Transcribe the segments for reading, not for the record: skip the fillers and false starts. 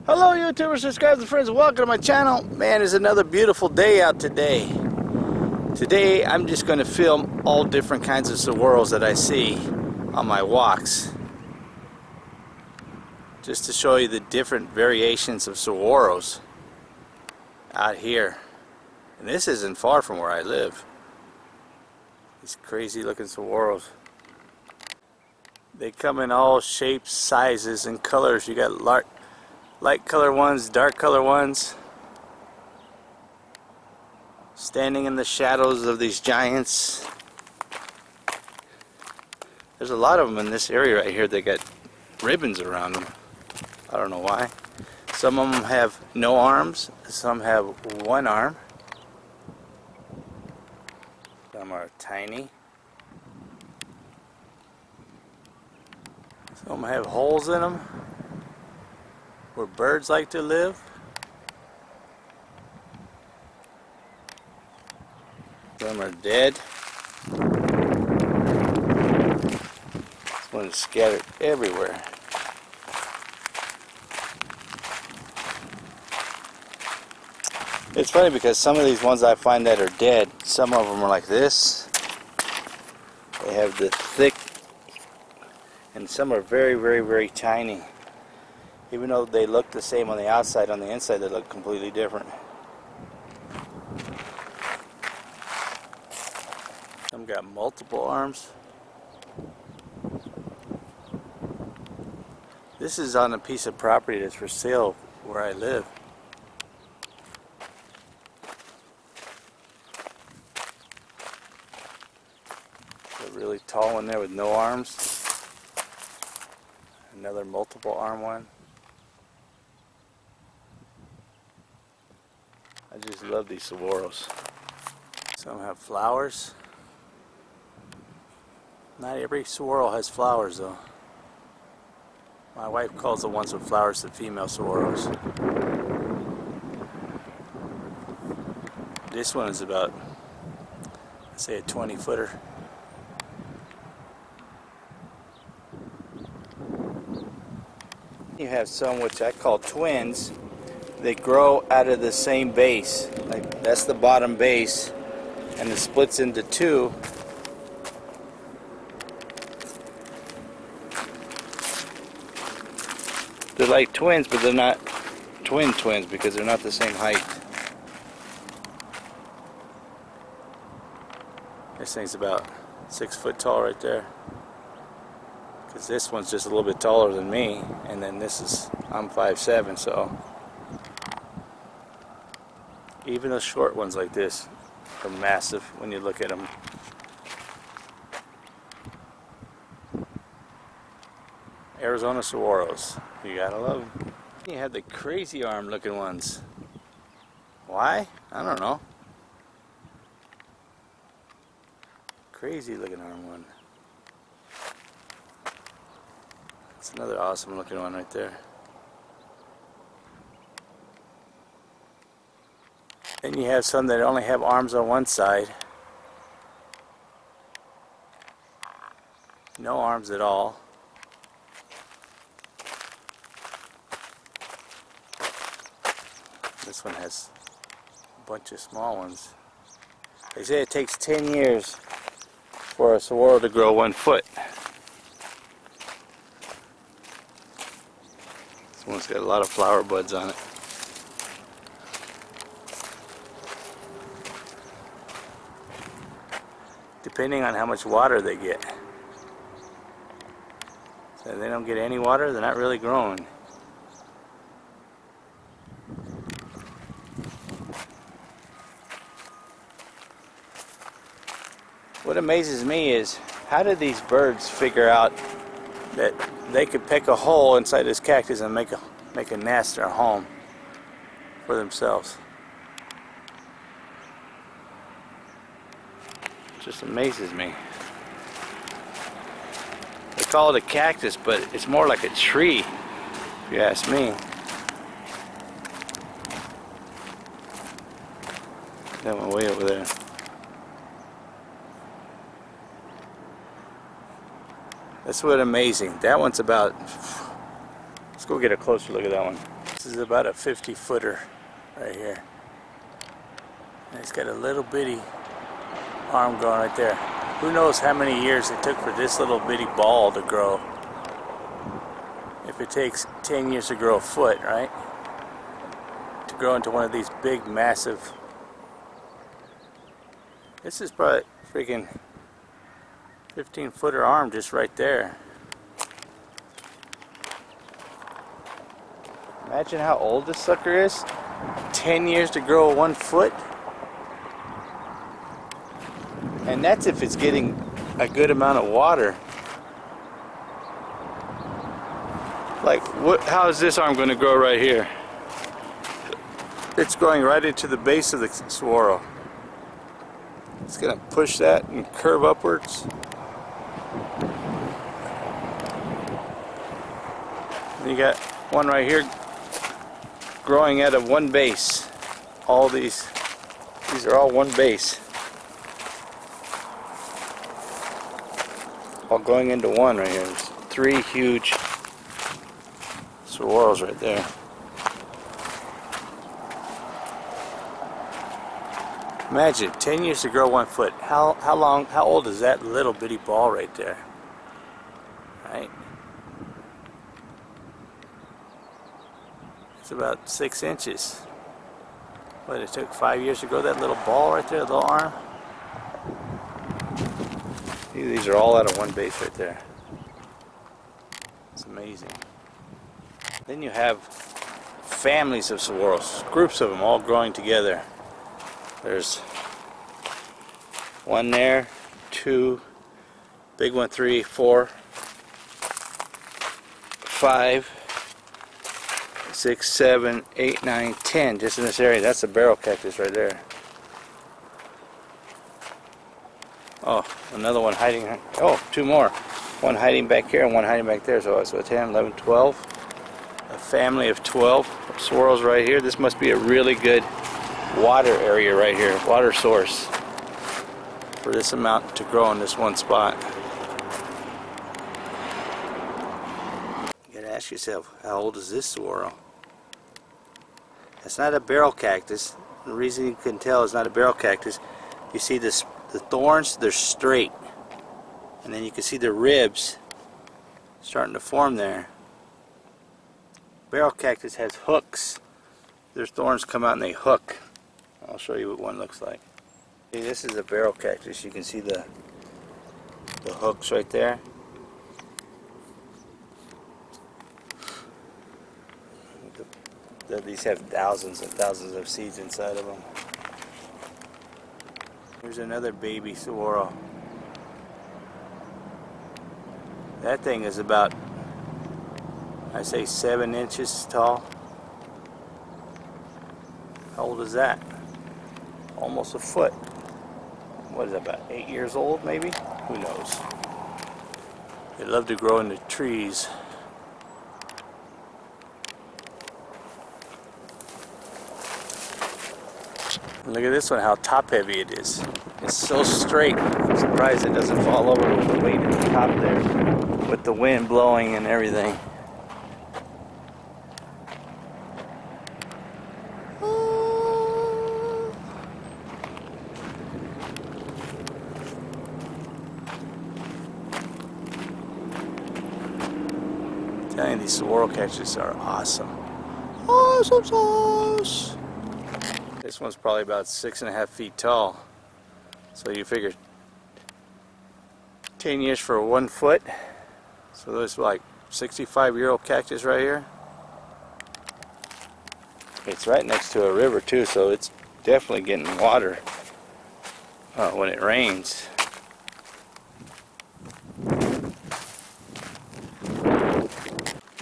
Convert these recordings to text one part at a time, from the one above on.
Hello YouTubers, subscribers, and friends, welcome to my channel. Man, it's another beautiful day out today. Today I'm just going to film all different kinds of saguaros that I see on my walks, just to show you the different variations of saguaros out here. And this isn't far from where I live. These crazy looking saguaros. They come in all shapes, sizes, and colors. You got light color ones, dark color ones, standing in the shadows of these giants. There's a lot of them in this area right here that got ribbons around them. I don't know why. Some of them have no arms, some have one arm. Some are tiny. Some have holes in them where birds like to live. Some are dead. This one is scattered everywhere. It's funny because some of these ones I find that are dead, some of them are like this. They have the thick, and some are very, very, very tiny. Even though they look the same on the outside, on the inside they look completely different. Some got multiple arms. This is on a piece of property that's for sale where I live. A really tall one there with no arms. Another multiple arm one. I just love these saguaros. Some have flowers. Not every saguaro has flowers though. My wife calls the ones with flowers the female saguaros. This one is about, let's say, a 20-footer. You have some which I call twins. They grow out of the same base. Like that's the bottom base, and it splits into two. They're like twins, but they're not twins because they're not the same height. This thing's about 6 foot tall right there. Because this one's just a little bit taller than me, and then this is, I'm 5'7", so even the short ones like this are massive when you look at them. Arizona saguaros, you gotta love them. You have the crazy arm looking ones. Why? I don't know. Crazy looking arm one. That's another awesome looking one right there. Then you have some that only have arms on one side. No arms at all. This one has a bunch of small ones. They say it takes 10 years for a saguaro to grow 1 foot. This one's got a lot of flower buds on it. Depending on how much water they get. So if they don't get any water, they're not really growing. What amazes me is, how did these birds figure out that they could pick a hole inside this cactus and make a nest or a home for themselves? It just amazes me. They call it a cactus, but it's more like a tree, if you ask me. That one way over there. That's what amazing. That one's about, let's go get a closer look at that one. This is about a 50-footer right here. And it's got a little bitty arm going right there. Who knows how many years it took for this little bitty ball to grow. If it takes 10 years to grow a foot, right? To grow into one of these big, massive... This is probably freaking 15-footer arm just right there. Imagine how old this sucker is. 10 years to grow 1 foot. And that's if it's getting a good amount of water. Like, how is this arm going to grow right here? It's going right into the base of the saguaro. It's going to push that and curve upwards. And you got one right here growing out of one base. All these are all one base. All going into one right here. There's 3 huge saguaros right there. Imagine 10 years to grow 1 foot. How old is that little bitty ball right there? Right? It's about 6 inches. But it took 5 years to grow that little ball right there, little arm. These are all out of one base right there. It's amazing. Then you have families of saguaros, groups of them all growing together. There's one there, 2, big one, 3, 4, 5, 6, 7, 8, 9, 10 just in this area. That's a barrel cactus right there. Oh, another one hiding. Oh, 2 more. One hiding back here and one hiding back there. So 10, 11, 12. A family of 12 saguaros right here. This must be a really good water area right here. Water source for this amount to grow in this one spot. You gotta ask yourself, how old is this saguaro? It's not a barrel cactus. The reason you can tell it's not a barrel cactus, you see this. The thorns, they're straight, and then you can see the ribs starting to form there. Barrel cactus has hooks. Their thorns come out and they hook. I'll show you what one looks like. See, this is a barrel cactus. You can see the hooks right there. These have thousands and thousands of seeds inside of them. Here's another baby saguaro. That thing is about, I say, 7 inches tall. How old is that? Almost a foot. What is that, about 8 years old maybe? Who knows? They love to grow in the trees. Look at this one, how top heavy it is. It's so straight. I'm surprised it doesn't fall over with the weight at the top there, with the wind blowing and everything. I'm telling you, these saguaro cactus are awesome. Awesome sauce! This one's probably about 6.5 feet tall. So you figure 10 years for 1 foot. So there's like 65-year-old cactus right here. It's right next to a river too, so it's definitely getting water when it rains.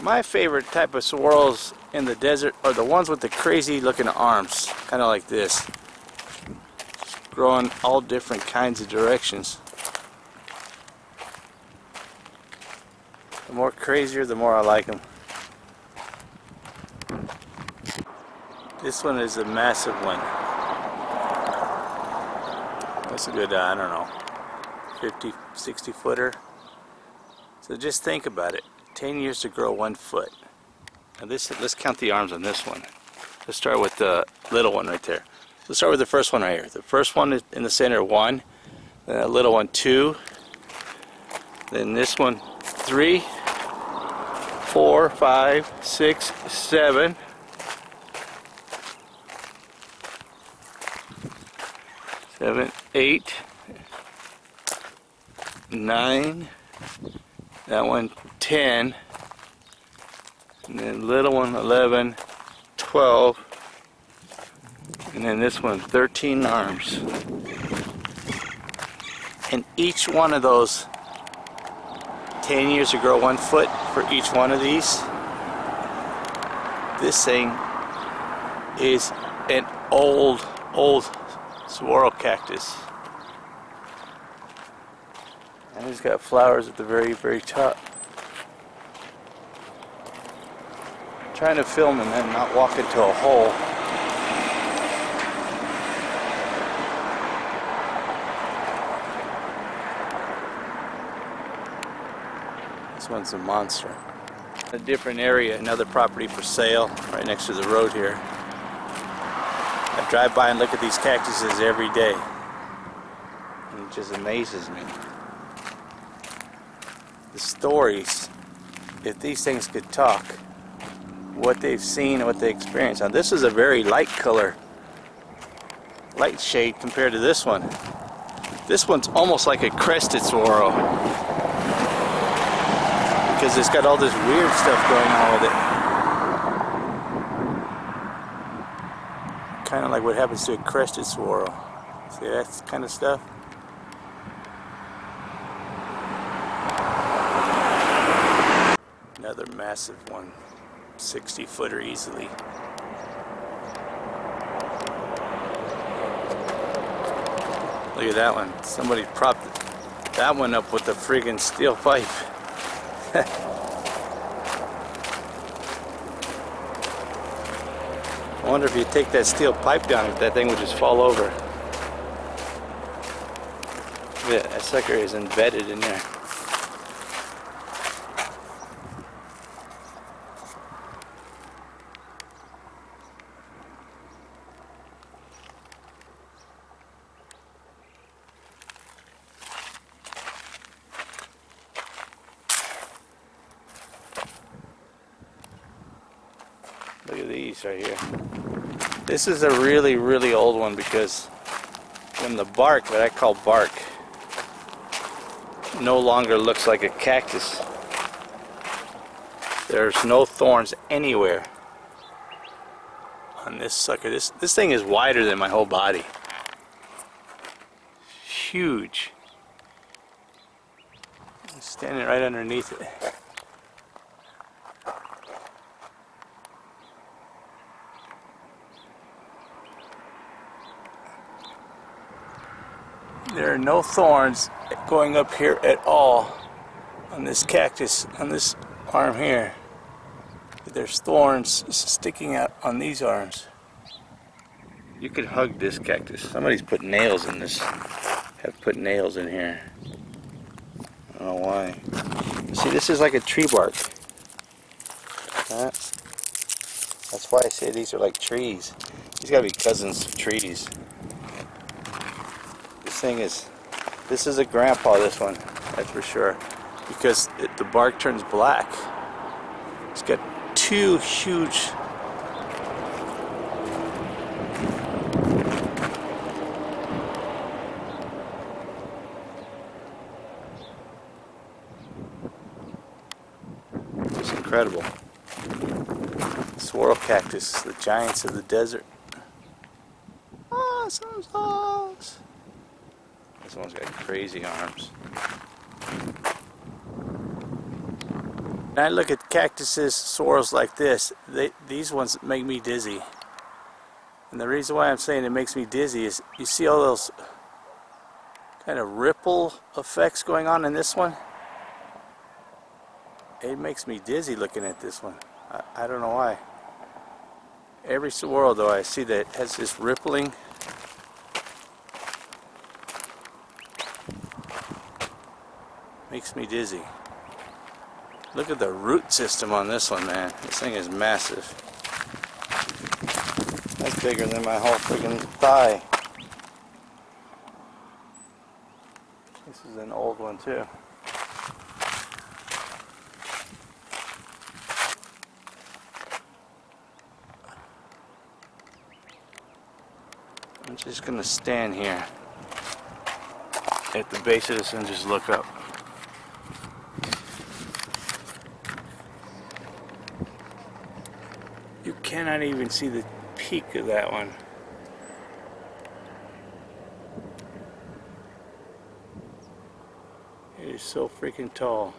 My favorite type of saguaros in the desert are the ones with the crazy looking arms, kind of like this, growing all different kinds of directions. The more crazier, the more I like them. This one is a massive one. That's a good, I don't know, 50, 60 footer. So just think about it. 10 years to grow 1 foot. Now let's count the arms on this one. Let's start with the little one right there. Let's start with the first one right here. The first one is in the center, 1. Then a little one, 2. Then this one, 3, 4, 5, 6, 7. 7, 8, 9. That one, 10. And then little one, 11, 12. And then this one, 13 arms. And each one of those 10 years to grow 1 foot for each one of these. This thing is an old saguaro cactus. And it's got flowers at the very top. I'm trying to film and then not walk into a hole. This one's a monster. A different area, another property for sale, right next to the road here. I drive by and look at these cactuses every day, and it just amazes me. The stories, if these things could talk, what they've seen and what they experienced. Now this is a very light color, light shade compared to this one. This one's almost like a crested saguaro, because it's got all this weird stuff going on with it. Kind of like what happens to a crested saguaro. See that kind of stuff? Another massive one, 60-footer easily. Look at that one. Somebody propped that one up with a friggin' steel pipe. I wonder if you take that steel pipe down, if that thing would just fall over. Yeah, that sucker is embedded in there. Look at these right here. This is a really old one, because when the bark, what I call bark, no longer looks like a cactus, there's no thorns anywhere on this sucker. This thing is wider than my whole body. Huge. I'm standing right underneath it. There are no thorns going up here at all on this cactus, on this arm here. There's thorns sticking out on these arms. You could hug this cactus. Somebody's put nails in this. Have put nails in here. I don't know why. See, this is like a tree bark. That's why I say these are like trees. These gotta be cousins of trees. This is a grandpa, this one, that's for sure, because the bark turns black. It's got 2 huge it's incredible. Saguaro cactus, the giants of the desert. Awesome sauce. This one's got crazy arms. When I look at cactuses, saguaros like this, these ones make me dizzy. And the reason why I'm saying it makes me dizzy is you see all those kind of ripple effects going on in this one? It makes me dizzy looking at this one. I don't know why. Every saguaro though I see that has this rippling. Makes me dizzy. Look at the root system on this one, man. This thing is massive. That's bigger than my whole freaking thigh. This is an old one too. I'm just gonna stand here at the base of this and just look up. You cannot even see the peak of that one. It is so freaking tall.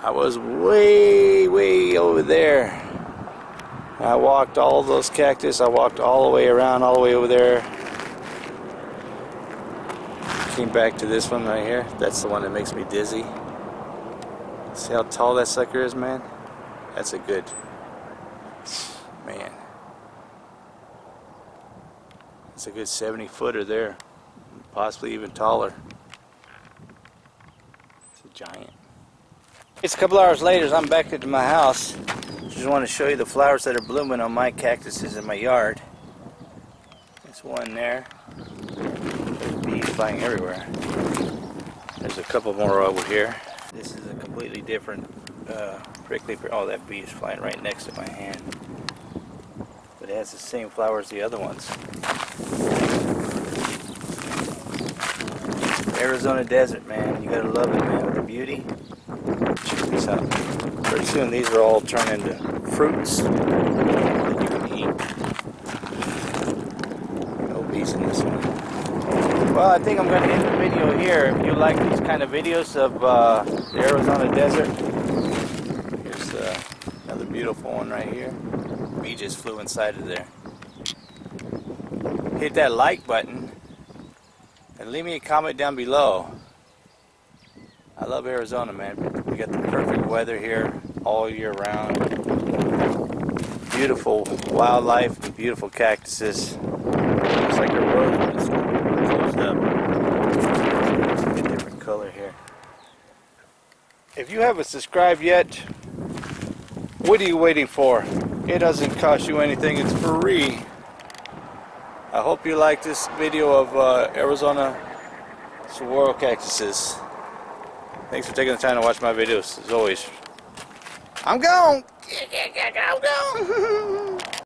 I was way over there. I walked all those cactus. I walked all the way around, all the way over there. Came back to this one right here. That's the one that makes me dizzy. See how tall that sucker is, man? That's a good, man. That's a good 70-footer there. Possibly even taller. It's a giant. It's a couple hours later, I'm back at my house. Just want to show you the flowers that are blooming on my cactuses in my yard. There's one there. There's bees flying everywhere. There's a couple more over here. This is a completely different prickly. Oh, that bee is flying right next to my hand. But it has the same flowers as the other ones. Arizona desert, man. You gotta love it, man. The beauty. Check this out. Pretty soon these will all turn into fruits that you can eat. No bees in this one. Well, I think I'm going to end the video here. If you like these kind of videos of the Arizona desert, here's another beautiful one right here. Bee just flew inside of there. Hit that like button and leave me a comment down below. I love Arizona, man. We got the perfect weather here all year round. Beautiful wildlife and beautiful cactuses. Looks like a road is closed up. A different color here. If you haven't subscribed yet, what are you waiting for? It doesn't cost you anything. It's free. I hope you like this video of Arizona saguaro cactuses. Thanks for taking the time to watch my videos, as always. I'm gone! I'm gone!